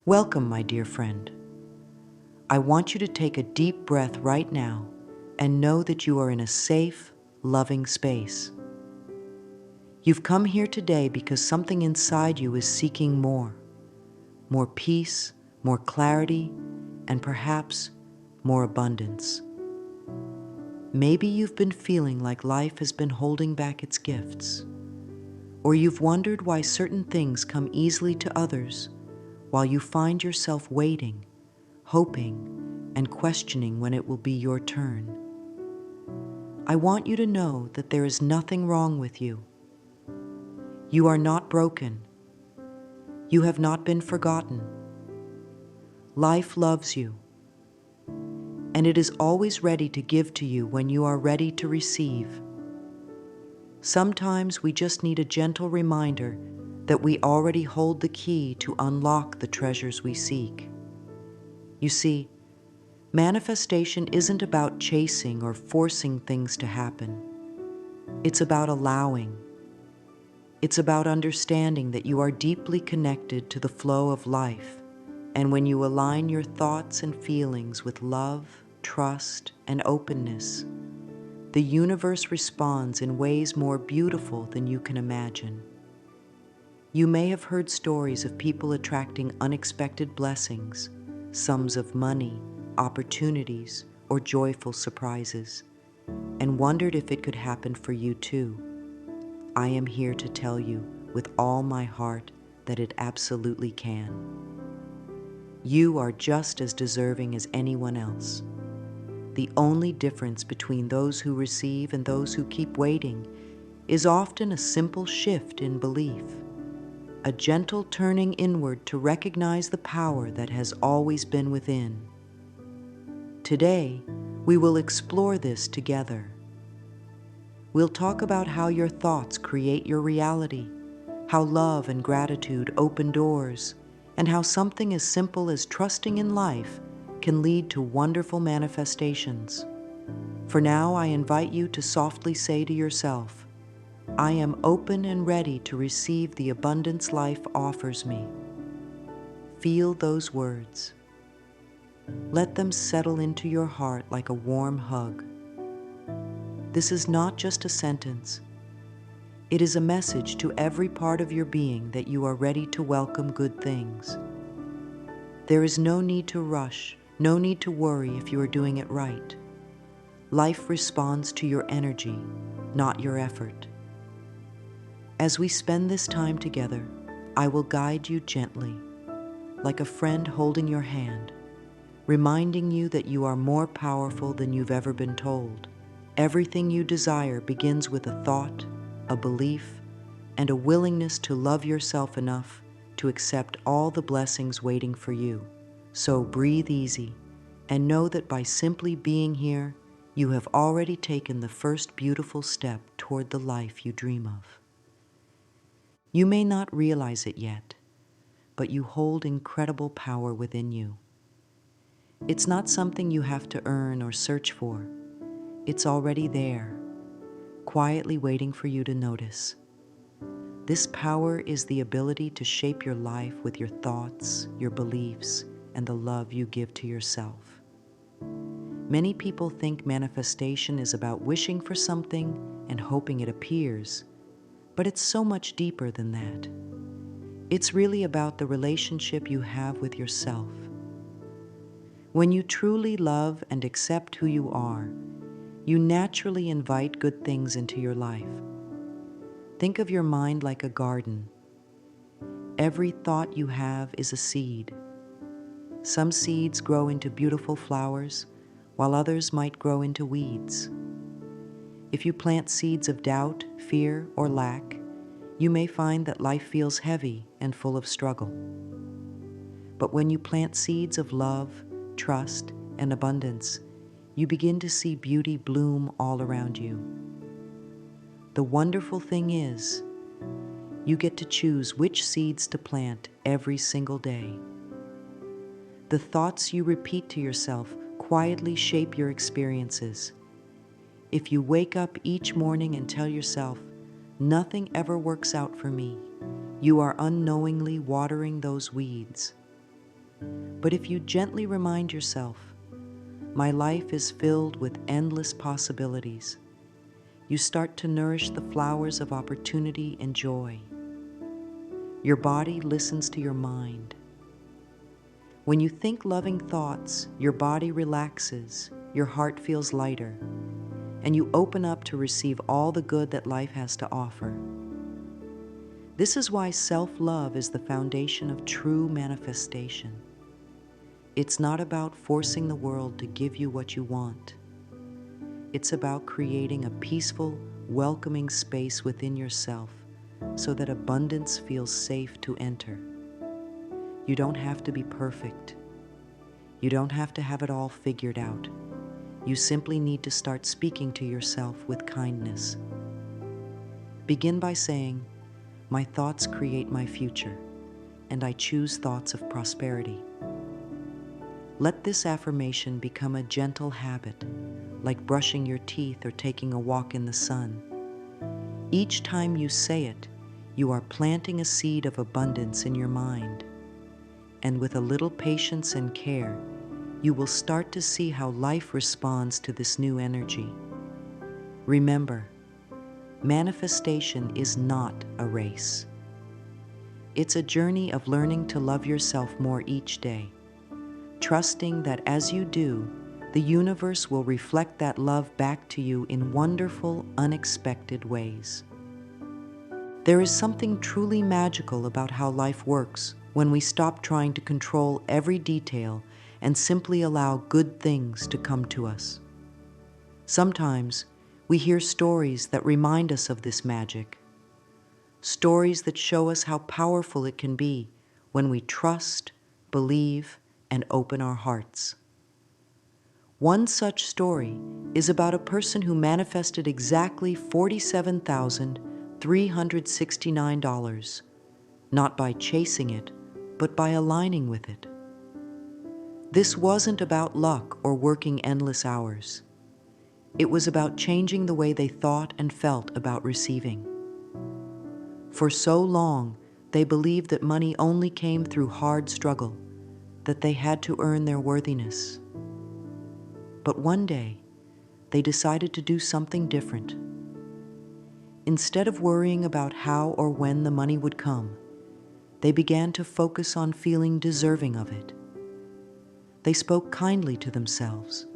Welcome, my dear friend. I want you to take a deep breath right now and know that you are in a safe, loving space. You've come here today because something inside you is seeking more peace, more clarity, and perhaps more abundance. Maybe you've been feeling like life has been holding back its gifts, or you've wondered why certain things come easily to others while you find yourself waiting, hoping, and questioning when it will be your turn. I want you to know that there is nothing wrong with you. You are not broken. You have not been forgotten. Life loves you, and it is always ready to give to you when you are ready to receive. Sometimes we just need a gentle reminder that we already hold the key to unlock the treasures we seek. You see, manifestation isn't about chasing or forcing things to happen. It's about allowing. It's about understanding that you are deeply connected to the flow of life, and when you align your thoughts and feelings with love, trust, and openness, the universe responds in ways more beautiful than you can imagine. You may have heard stories of people attracting unexpected blessings, sums of money, opportunities, or joyful surprises, and wondered if it could happen for you too. I am here to tell you with all my heart that it absolutely can. You are just as deserving as anyone else. The only difference between those who receive and those who keep waiting is often a simple shift in belief, a gentle turning inward to recognize the power that has always been within. Today, we will explore this together. We'll talk about how your thoughts create your reality, how love and gratitude open doors, and how something as simple as trusting in life can lead to wonderful manifestations. For now, I invite you to softly say to yourself, I am open and ready to receive the abundance life offers me. Feel those words. Let them settle into your heart like a warm hug. This is not just a sentence. It is a message to every part of your being that you are ready to welcome good things. There is no need to rush, no need to worry if you are doing it right. Life responds to your energy, not your effort. As we spend this time together, I will guide you gently, like a friend holding your hand, reminding you that you are more powerful than you've ever been told. Everything you desire begins with a thought, a belief, and a willingness to love yourself enough to accept all the blessings waiting for you. So breathe easy and know that by simply being here, you have already taken the first beautiful step toward the life you dream of. You may not realize it yet, but you hold incredible power within you. It's not something you have to earn or search for. It's already there, quietly waiting for you to notice. This power is the ability to shape your life with your thoughts, your beliefs, and the love you give to yourself. Many people think manifestation is about wishing for something and hoping it appears, but it's so much deeper than that. It's really about the relationship you have with yourself. When you truly love and accept who you are, you naturally invite good things into your life. Think of your mind like a garden. Every thought you have is a seed. Some seeds grow into beautiful flowers, while others might grow into weeds. If you plant seeds of doubt, fear, or lack, you may find that life feels heavy and full of struggle. But when you plant seeds of love, trust, and abundance, you begin to see beauty bloom all around you. The wonderful thing is, you get to choose which seeds to plant every single day. The thoughts you repeat to yourself quietly shape your experiences. If you wake up each morning and tell yourself, nothing ever works out for me, you are unknowingly watering those weeds. But if you gently remind yourself, my life is filled with endless possibilities, you start to nourish the flowers of opportunity and joy. Your body listens to your mind. When you think loving thoughts, your body relaxes, your heart feels lighter, and you open up to receive all the good that life has to offer. This is why self-love is the foundation of true manifestation. It's not about forcing the world to give you what you want. It's about creating a peaceful, welcoming space within yourself so that abundance feels safe to enter. You don't have to be perfect. You don't have to have it all figured out. You simply need to start speaking to yourself with kindness. Begin by saying, my thoughts create my future, and I choose thoughts of prosperity. Let this affirmation become a gentle habit, like brushing your teeth or taking a walk in the sun. Each time you say it, you are planting a seed of abundance in your mind. And with a little patience and care, you will start to see how life responds to this new energy. Remember, manifestation is not a race. It's a journey of learning to love yourself more each day, trusting that as you do, the universe will reflect that love back to you in wonderful, unexpected ways. There is something truly magical about how life works when we stop trying to control every detail and simply allow good things to come to us. Sometimes we hear stories that remind us of this magic, stories that show us how powerful it can be when we trust, believe, and open our hearts. One such story is about a person who manifested exactly $47,369, not by chasing it, but by aligning with it. This wasn't about luck or working endless hours. It was about changing the way they thought and felt about receiving. For so long, they believed that money only came through hard struggle, that they had to earn their worthiness. But one day, they decided to do something different. Instead of worrying about how or when the money would come, they began to focus on feeling deserving of it. They spoke kindly to themselves.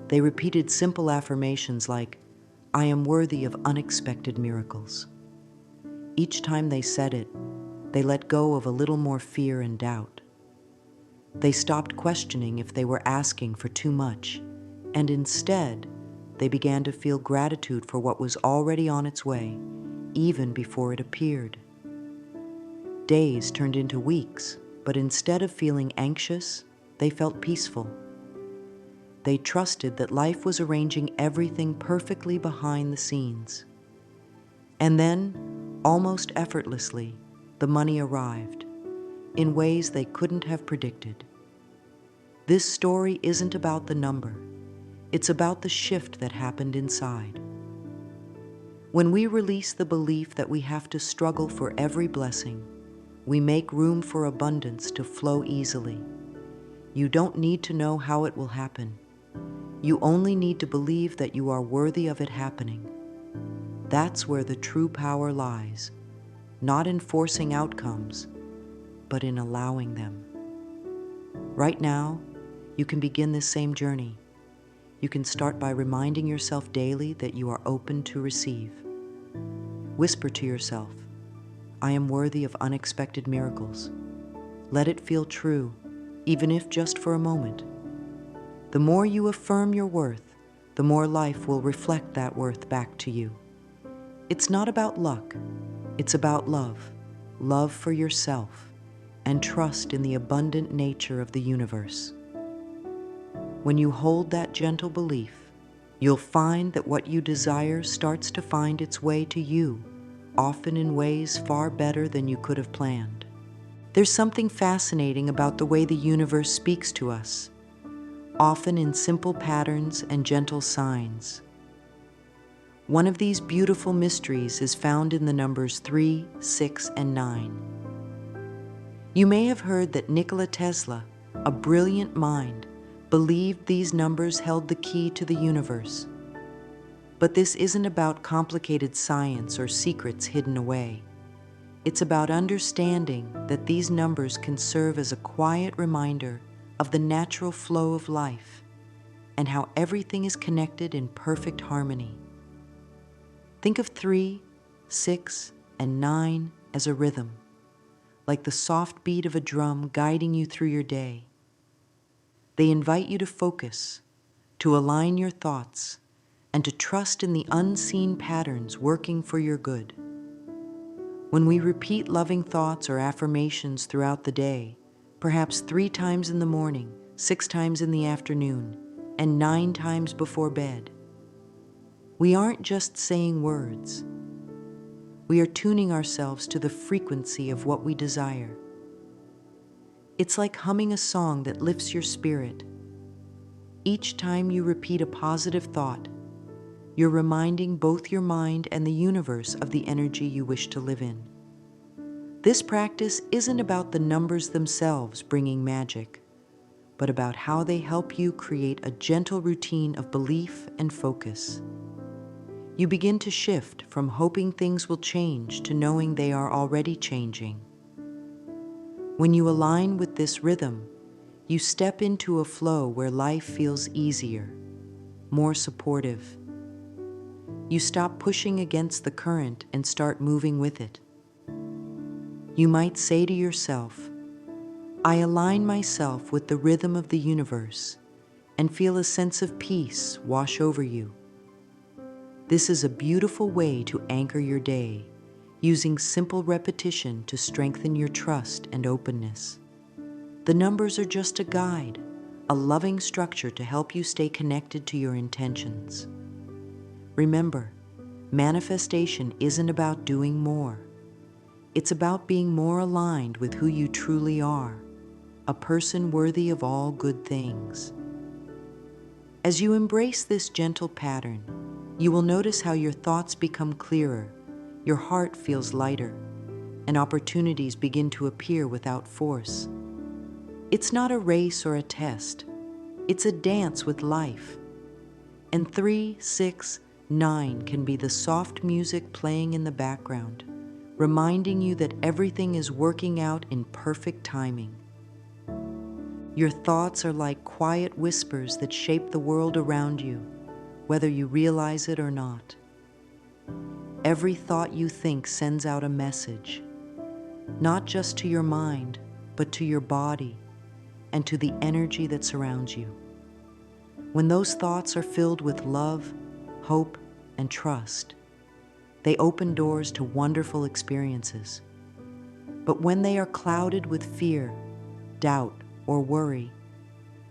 They repeated simple affirmations like, I am worthy of unexpected miracles. Each time they said it, they let go of a little more fear and doubt. They stopped questioning if they were asking for too much, and instead, they began to feel gratitude for what was already on its way, even before it appeared. Days turned into weeks, but instead of feeling anxious, they felt peaceful. They trusted that life was arranging everything perfectly behind the scenes. And then, almost effortlessly, the money arrived, in ways they couldn't have predicted. This story isn't about the number. It's about the shift that happened inside. When we release the belief that we have to struggle for every blessing, we make room for abundance to flow easily. You don't need to know how it will happen. You only need to believe that you are worthy of it happening. That's where the true power lies, not in forcing outcomes, but in allowing them. Right now, you can begin this same journey. You can start by reminding yourself daily that you are open to receive. Whisper to yourself, I am worthy of unexpected miracles. Let it feel true, even if just for a moment. The more you affirm your worth, the more life will reflect that worth back to you. It's not about luck. It's about love, love for yourself, and trust in the abundant nature of the universe. When you hold that gentle belief, you'll find that what you desire starts to find its way to you, often in ways far better than you could have planned. There's something fascinating about the way the universe speaks to us, often in simple patterns and gentle signs. One of these beautiful mysteries is found in the numbers 3, 6, and 9. You may have heard that Nikola Tesla, a brilliant mind, believed these numbers held the key to the universe. But this isn't about complicated science or secrets hidden away. It's about understanding that these numbers can serve as a quiet reminder of the natural flow of life and how everything is connected in perfect harmony. Think of 3, 6, and 9 as a rhythm, like the soft beat of a drum guiding you through your day. They invite you to focus, to align your thoughts, and to trust in the unseen patterns working for your good. When we repeat loving thoughts or affirmations throughout the day, perhaps 3 times in the morning, 6 times in the afternoon, and 9 times before bed, we aren't just saying words. We are tuning ourselves to the frequency of what we desire. It's like humming a song that lifts your spirit. Each time you repeat a positive thought, you're reminding both your mind and the universe of the energy you wish to live in. This practice isn't about the numbers themselves bringing magic, but about how they help you create a gentle routine of belief and focus. You begin to shift from hoping things will change to knowing they are already changing. When you align with this rhythm, you step into a flow where life feels easier, more supportive. You stop pushing against the current and start moving with it. You might say to yourself, I align myself with the rhythm of the universe and feel a sense of peace wash over you. This is a beautiful way to anchor your day, using simple repetition to strengthen your trust and openness. The numbers are just a guide, a loving structure to help you stay connected to your intentions. Remember, manifestation isn't about doing more. It's about being more aligned with who you truly are, a person worthy of all good things. As you embrace this gentle pattern, you will notice how your thoughts become clearer, your heart feels lighter, and opportunities begin to appear without force. It's not a race or a test. It's a dance with life. And 3, 6, 9 can be the soft music playing in the background, reminding you that everything is working out in perfect timing. Your thoughts are like quiet whispers that shape the world around you, whether you realize it or not. Every thought you think sends out a message, not just to your mind, but to your body and to the energy that surrounds you. When those thoughts are filled with love, hope, and trust, they open doors to wonderful experiences. But when they are clouded with fear, doubt, or worry,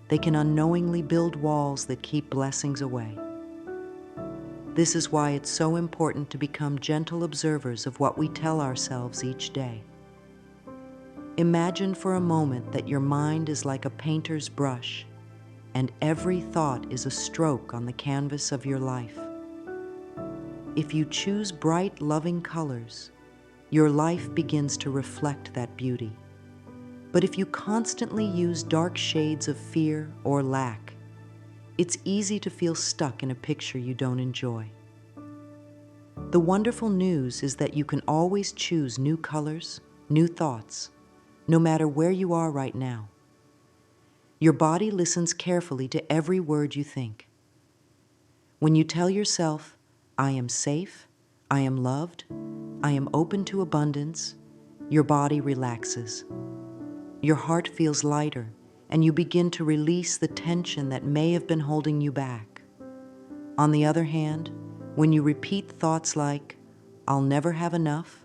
they can unknowingly build walls that keep blessings away. This is why it's so important to become gentle observers of what we tell ourselves each day. Imagine for a moment that your mind is like a painter's brush, and every thought is a stroke on the canvas of your life. If you choose bright, loving colors, your life begins to reflect that beauty. But if you constantly use dark shades of fear or lack, it's easy to feel stuck in a picture you don't enjoy. The wonderful news is that you can always choose new colors, new thoughts, no matter where you are right now. Your body listens carefully to every word you think. When you tell yourself, I am safe, I am loved, I am open to abundance, your body relaxes. Your heart feels lighter, and you begin to release the tension that may have been holding you back. On the other hand, when you repeat thoughts like, I'll never have enough,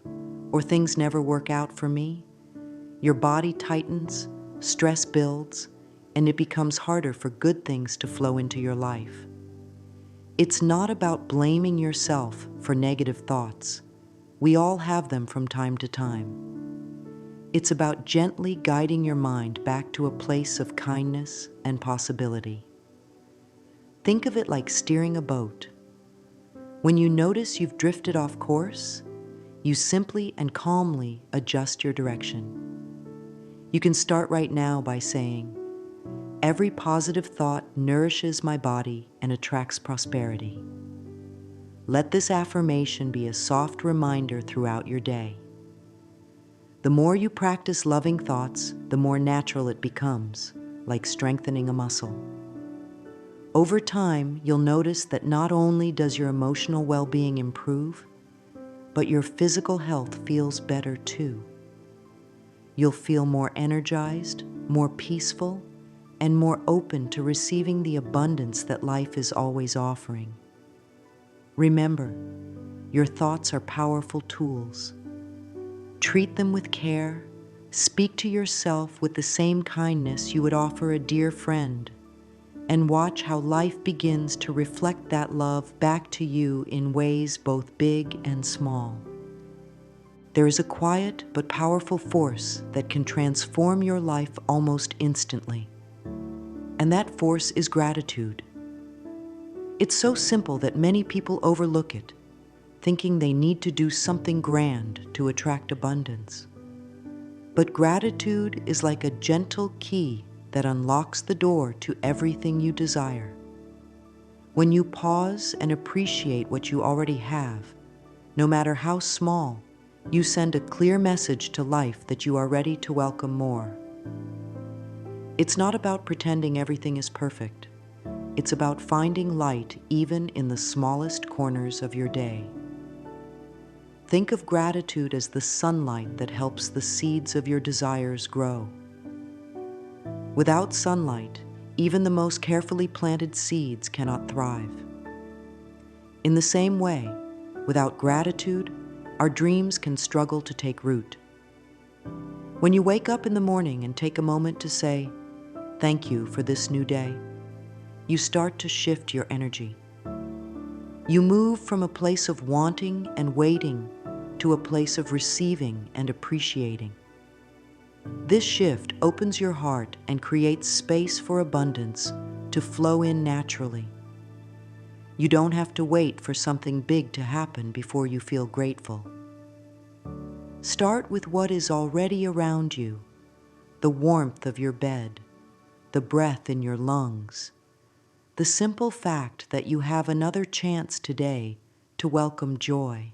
or things never work out for me, your body tightens, stress builds, and it becomes harder for good things to flow into your life. It's not about blaming yourself for negative thoughts. We all have them from time to time. It's about gently guiding your mind back to a place of kindness and possibility. Think of it like steering a boat. When you notice you've drifted off course, you simply and calmly adjust your direction. You can start right now by saying, "Every positive thought nourishes my body and attracts prosperity." Let this affirmation be a soft reminder throughout your day. The more you practice loving thoughts, the more natural it becomes, like strengthening a muscle. Over time, you'll notice that not only does your emotional well-being improve, but your physical health feels better too. You'll feel more energized, more peaceful, and more open to receiving the abundance that life is always offering. Remember, your thoughts are powerful tools. Treat them with care. Speak to yourself with the same kindness you would offer a dear friend, and watch how life begins to reflect that love back to you in ways both big and small. There is a quiet but powerful force that can transform your life almost instantly, and that force is gratitude. It's so simple that many people overlook it, thinking they need to do something grand to attract abundance. But gratitude is like a gentle key that unlocks the door to everything you desire. When you pause and appreciate what you already have, no matter how small, you send a clear message to life that you are ready to welcome more. It's not about pretending everything is perfect. It's about finding light even in the smallest corners of your day. Think of gratitude as the sunlight that helps the seeds of your desires grow. Without sunlight, even the most carefully planted seeds cannot thrive. In the same way, without gratitude, our dreams can struggle to take root. When you wake up in the morning and take a moment to say, "Thank you for this new day," you start to shift your energy. You move from a place of wanting and waiting to a place of receiving and appreciating. This shift opens your heart and creates space for abundance to flow in naturally. You don't have to wait for something big to happen before you feel grateful. Start with what is already around you: the warmth of your bed, the breath in your lungs, the simple fact that you have another chance today to welcome joy.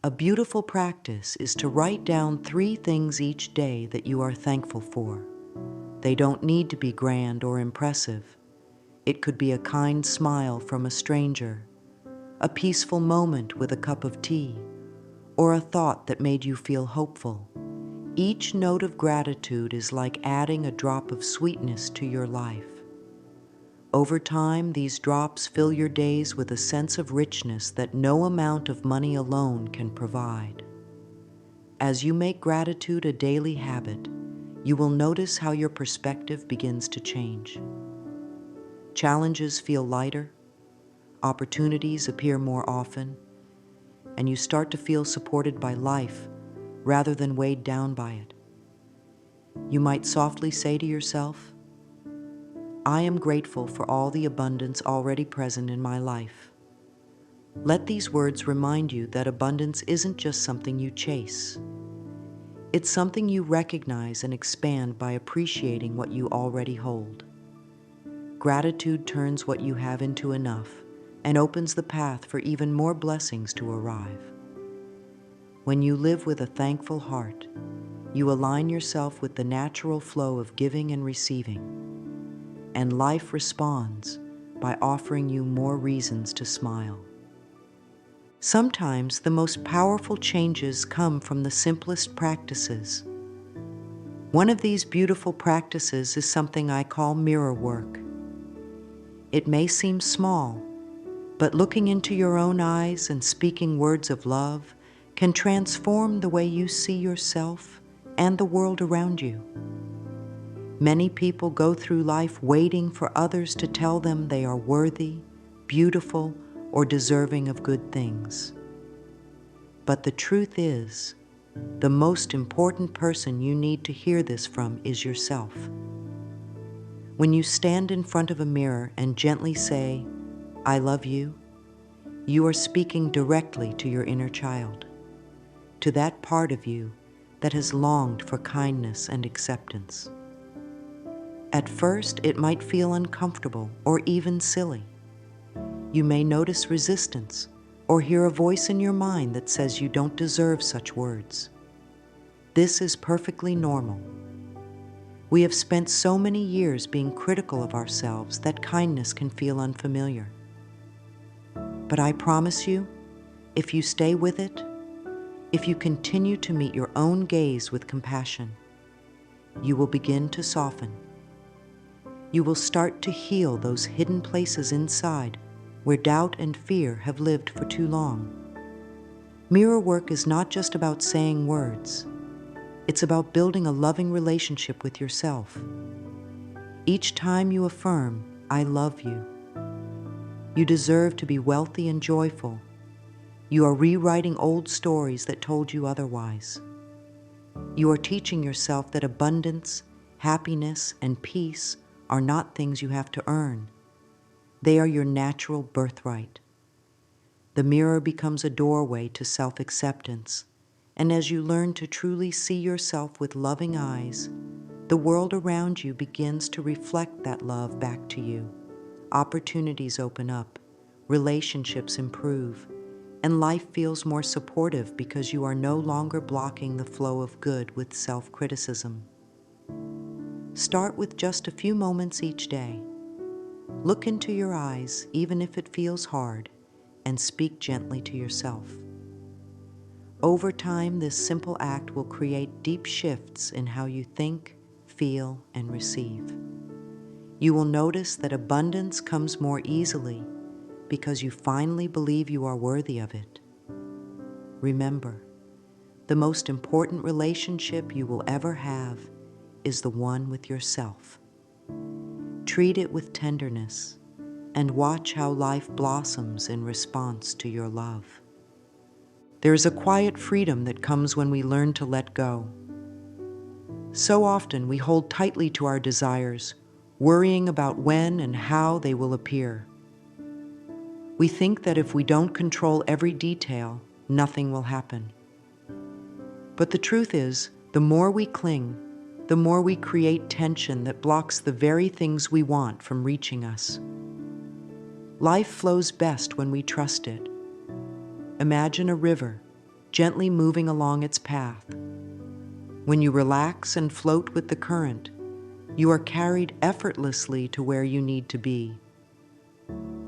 A beautiful practice is to write down 3 things each day that you are thankful for. They don't need to be grand or impressive. It could be a kind smile from a stranger, a peaceful moment with a cup of tea, or a thought that made you feel hopeful. Each note of gratitude is like adding a drop of sweetness to your life. Over time, these drops fill your days with a sense of richness that no amount of money alone can provide. As you make gratitude a daily habit, you will notice how your perspective begins to change. Challenges feel lighter, opportunities appear more often, and you start to feel supported by life rather than weighed down by it. You might softly say to yourself, "I am grateful for all the abundance already present in my life." Let these words remind you that abundance isn't just something you chase. It's something you recognize and expand by appreciating what you already hold. Gratitude turns what you have into enough and opens the path for even more blessings to arrive. When you live with a thankful heart, you align yourself with the natural flow of giving and receiving, and life responds by offering you more reasons to smile. Sometimes the most powerful changes come from the simplest practices. One of these beautiful practices is something I call mirror work. It may seem small, but looking into your own eyes and speaking words of love can transform the way you see yourself and the world around you. Many people go through life waiting for others to tell them they are worthy, beautiful, or deserving of good things. But the truth is, the most important person you need to hear this from is yourself. When you stand in front of a mirror and gently say, "I love you," you are speaking directly to your inner child, to that part of you that has longed for kindness and acceptance. At first, it might feel uncomfortable or even silly. You may notice resistance or hear a voice in your mind that says you don't deserve such words. This is perfectly normal. We have spent so many years being critical of ourselves that kindness can feel unfamiliar. But I promise you, if you stay with it, if you continue to meet your own gaze with compassion, you will begin to soften. You will start to heal those hidden places inside where doubt and fear have lived for too long. Mirror work is not just about saying words. It's about building a loving relationship with yourself. Each time you affirm, "I love you," you deserve to be wealthy and joyful, you are rewriting old stories that told you otherwise. You are teaching yourself that abundance, happiness, and peace are not things you have to earn. They are your natural birthright. The mirror becomes a doorway to self-acceptance, and as you learn to truly see yourself with loving eyes, the world around you begins to reflect that love back to you. Opportunities open up, relationships improve, and life feels more supportive because you are no longer blocking the flow of good with self-criticism. Start with just a few moments each day. Look into your eyes, even if it feels hard, and speak gently to yourself. Over time, this simple act will create deep shifts in how you think, feel, and receive. You will notice that abundance comes more easily because you finally believe you are worthy of it. Remember, the most important relationship you will ever have is the one with yourself. Treat it with tenderness and watch how life blossoms in response to your love. There is a quiet freedom that comes when we learn to let go. So often we hold tightly to our desires, worrying about when and how they will appear. We think that if we don't control every detail, nothing will happen. But the truth is, the more we cling, the more we create tension that blocks the very things we want from reaching us. Life flows best when we trust it. Imagine a river gently moving along its path. When you relax and float with the current, you are carried effortlessly to where you need to be.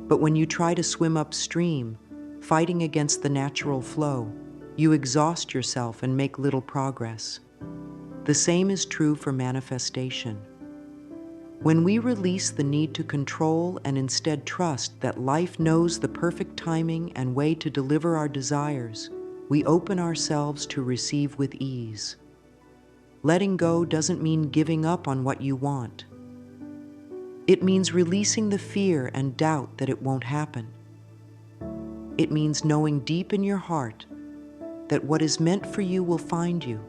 But when you try to swim upstream, fighting against the natural flow, you exhaust yourself and make little progress. The same is true for manifestation. When we release the need to control and instead trust that life knows the perfect timing and way to deliver our desires, we open ourselves to receive with ease. Letting go doesn't mean giving up on what you want. It means releasing the fear and doubt that it won't happen. It means knowing deep in your heart that what is meant for you will find you,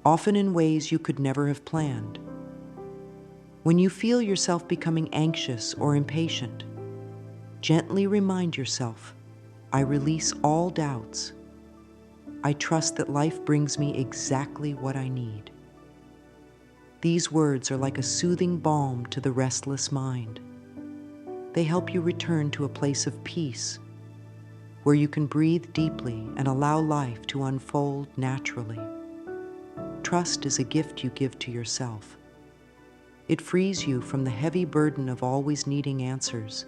often in ways you could never have planned. When you feel yourself becoming anxious or impatient, gently remind yourself, "I release all doubts. I trust that life brings me exactly what I need." These words are like a soothing balm to the restless mind. They help you return to a place of peace, where you can breathe deeply and allow life to unfold naturally. Trust is a gift you give to yourself. It frees you from the heavy burden of always needing answers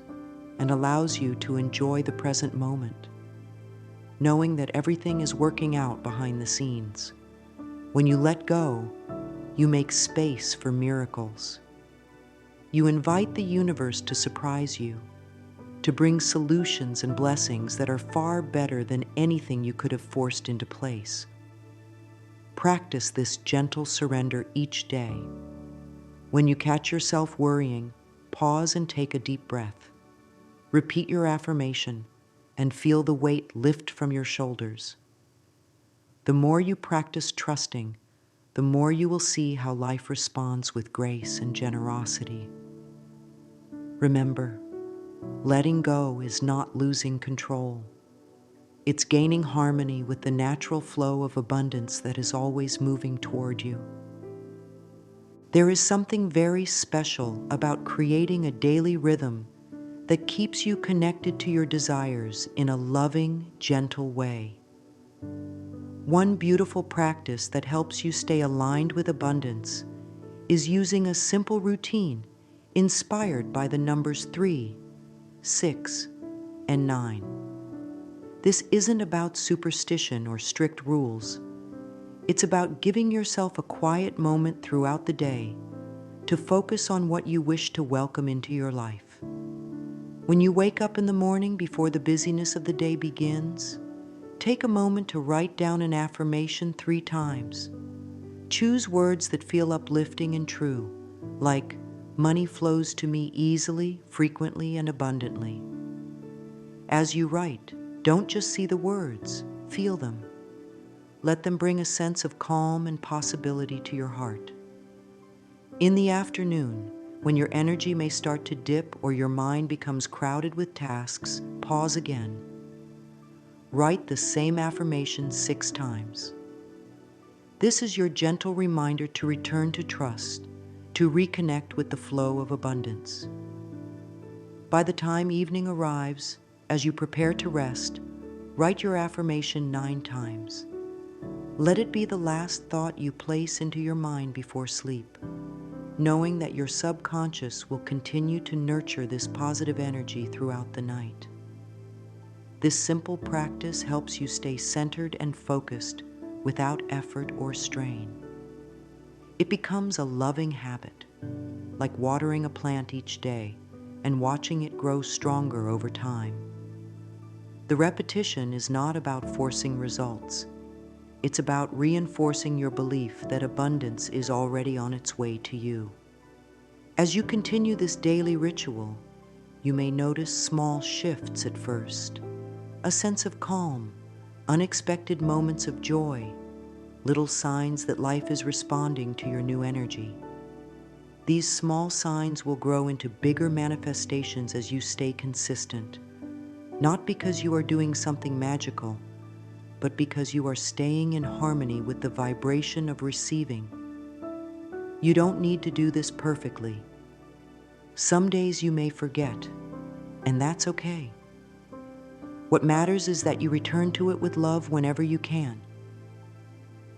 and allows you to enjoy the present moment, knowing that everything is working out behind the scenes. When you let go, you make space for miracles. You invite the universe to surprise you, to bring solutions and blessings that are far better than anything you could have forced into place. Practice this gentle surrender each day. When you catch yourself worrying, pause and take a deep breath. Repeat your affirmation and feel the weight lift from your shoulders. The more you practice trusting, the more you will see how life responds with grace and generosity. Remember, letting go is not losing control. It's gaining harmony with the natural flow of abundance that is always moving toward you. There is something very special about creating a daily rhythm that keeps you connected to your desires in a loving, gentle way. One beautiful practice that helps you stay aligned with abundance is using a simple routine inspired by the numbers 3, 6, and 9. This isn't about superstition or strict rules. It's about giving yourself a quiet moment throughout the day to focus on what you wish to welcome into your life. When you wake up in the morning before the busyness of the day begins, take a moment to write down an affirmation 3 times. Choose words that feel uplifting and true, like, "Money flows to me easily, frequently, and abundantly." As you write, don't just see the words, feel them. Let them bring a sense of calm and possibility to your heart. In the afternoon, when your energy may start to dip or your mind becomes crowded with tasks, pause again. Write the same affirmation 6 times. This is your gentle reminder to return to trust, to reconnect with the flow of abundance. By the time evening arrives, as you prepare to rest, write your affirmation 9 times. Let it be the last thought you place into your mind before sleep, knowing that your subconscious will continue to nurture this positive energy throughout the night. This simple practice helps you stay centered and focused without effort or strain. It becomes a loving habit, like watering a plant each day and watching it grow stronger over time. The repetition is not about forcing results. It's about reinforcing your belief that abundance is already on its way to you. As you continue this daily ritual, you may notice small shifts at first, a sense of calm, unexpected moments of joy, little signs that life is responding to your new energy. These small signs will grow into bigger manifestations as you stay consistent, not because you are doing something magical, but because you are staying in harmony with the vibration of receiving. You don't need to do this perfectly. Some days you may forget, and that's okay. What matters is that you return to it with love whenever you can.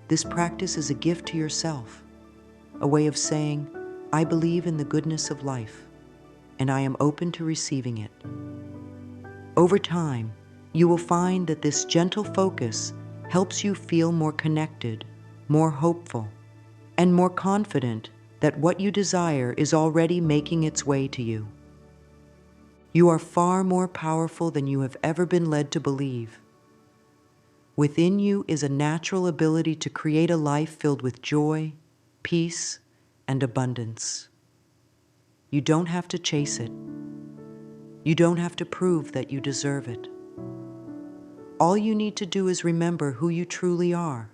This practice is a gift to yourself, a way of saying, "I believe in the goodness of life, and I am open to receiving it." Over time, you will find that this gentle focus helps you feel more connected, more hopeful, and more confident that what you desire is already making its way to you. You are far more powerful than you have ever been led to believe. Within you is a natural ability to create a life filled with joy, peace, and abundance. You don't have to chase it. You don't have to prove that you deserve it. All you need to do is remember who you truly are,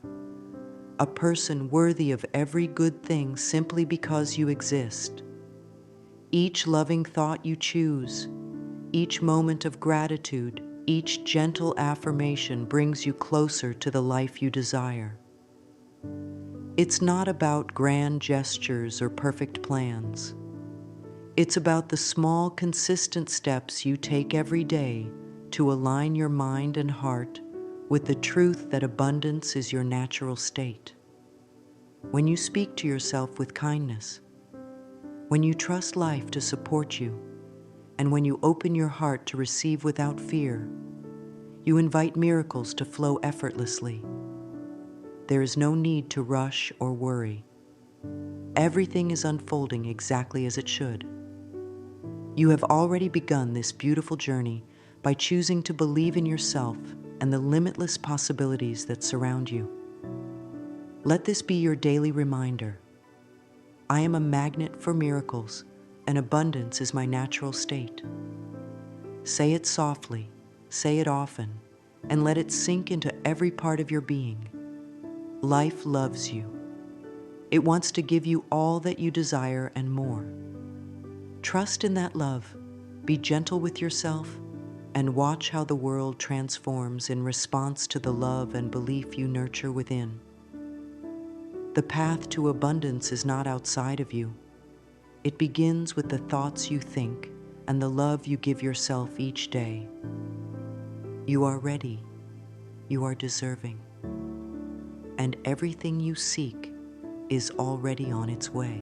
a person worthy of every good thing simply because you exist. Each loving thought you choose, each moment of gratitude, each gentle affirmation brings you closer to the life you desire. It's not about grand gestures or perfect plans. It's about the small, consistent steps you take every day to align your mind and heart with the truth that abundance is your natural state. When you speak to yourself with kindness, when you trust life to support you, and when you open your heart to receive without fear, you invite miracles to flow effortlessly. There is no need to rush or worry. Everything is unfolding exactly as it should. You have already begun this beautiful journey by choosing to believe in yourself and the limitless possibilities that surround you. Let this be your daily reminder. I am a magnet for miracles, and abundance is my natural state. Say it softly, say it often, and let it sink into every part of your being. Life loves you. It wants to give you all that you desire and more. Trust in that love, be gentle with yourself, and watch how the world transforms in response to the love and belief you nurture within. The path to abundance is not outside of you. It begins with the thoughts you think and the love you give yourself each day. You are ready. You are deserving. And everything you seek is already on its way.